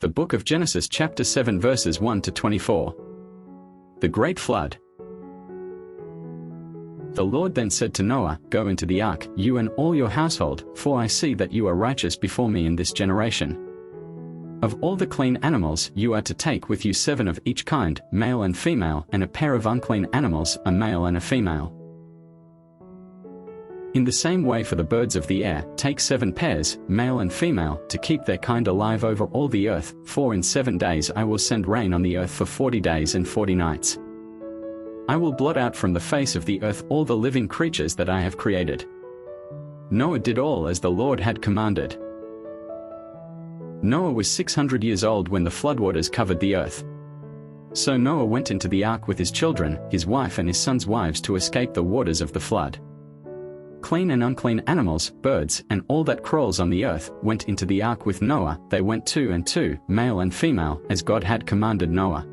The Book of Genesis chapter 7 verses 1 to 24. The Great Flood. The Lord then said to Noah, "Go into the ark, you and all your household, for I see that you are righteous before me in this generation. Of all the clean animals you are to take with you 7 of each kind, male and female, and a pair of unclean animals, a male and a female. In the same way for the birds of the air, take 7 pairs, male and female, to keep their kind alive over all the earth, for in 7 days I will send rain on the earth for 40 days and 40 nights. I will blot out from the face of the earth all the living creatures that I have created." Noah did all as the Lord had commanded. Noah was 600 years old when the floodwaters covered the earth. So Noah went into the ark with his children, his wife and his sons' wives to escape the waters of the flood. Clean and unclean animals, birds, and all that crawls on the earth, went into the ark with Noah. They went 2 and 2, male and female, as God had commanded Noah.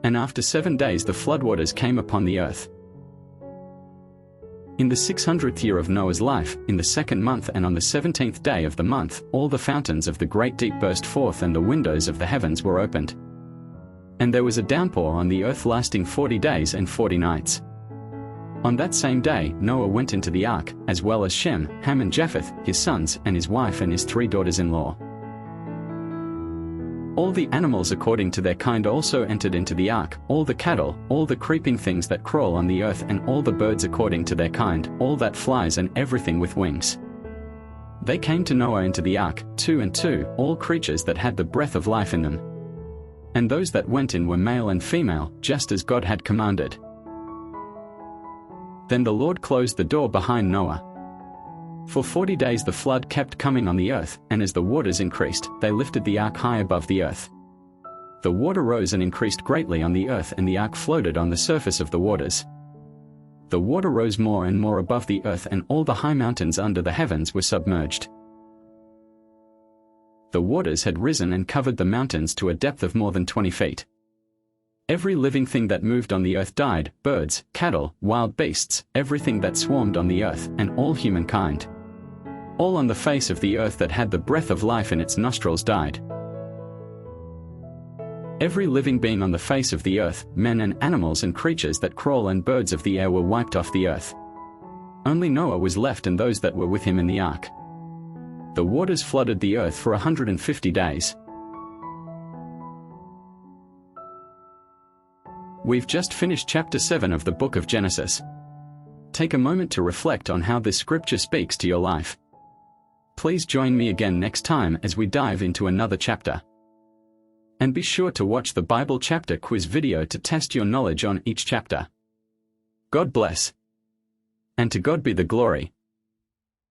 And after 7 days the floodwaters came upon the earth. In the 600th year of Noah's life, in the 2nd month and on the 17th day of the month, all the fountains of the great deep burst forth and the windows of the heavens were opened. And there was a downpour on the earth lasting 40 days and 40 nights. On that same day Noah went into the ark, as well as Shem, Ham and Japheth, his sons, and his wife and his 3 daughters-in-law. All the animals according to their kind also entered into the ark, all the cattle, all the creeping things that crawl on the earth, and all the birds according to their kind, all that flies and everything with wings. They came to Noah into the ark, 2 and 2, all creatures that had the breath of life in them. And those that went in were male and female, just as God had commanded. Then the Lord closed the door behind Noah. For 40 days the flood kept coming on the earth, and as the waters increased, they lifted the ark high above the earth. The water rose and increased greatly on the earth, and the ark floated on the surface of the waters. The water rose more and more above the earth, and all the high mountains under the heavens were submerged. The waters had risen and covered the mountains to a depth of more than 20 feet. Every living thing that moved on the earth died, birds, cattle, wild beasts, everything that swarmed on the earth, and all humankind. All on the face of the earth that had the breath of life in its nostrils died. Every living being on the face of the earth, men and animals and creatures that crawl and birds of the air were wiped off the earth. Only Noah was left and those that were with him in the ark. The waters flooded the earth for 150 days. We've just finished chapter 7 of the book of Genesis. Take a moment to reflect on how this scripture speaks to your life. Please join me again next time as we dive into another chapter. And be sure to watch the Bible chapter quiz video to test your knowledge on each chapter. God bless. And to God be the glory.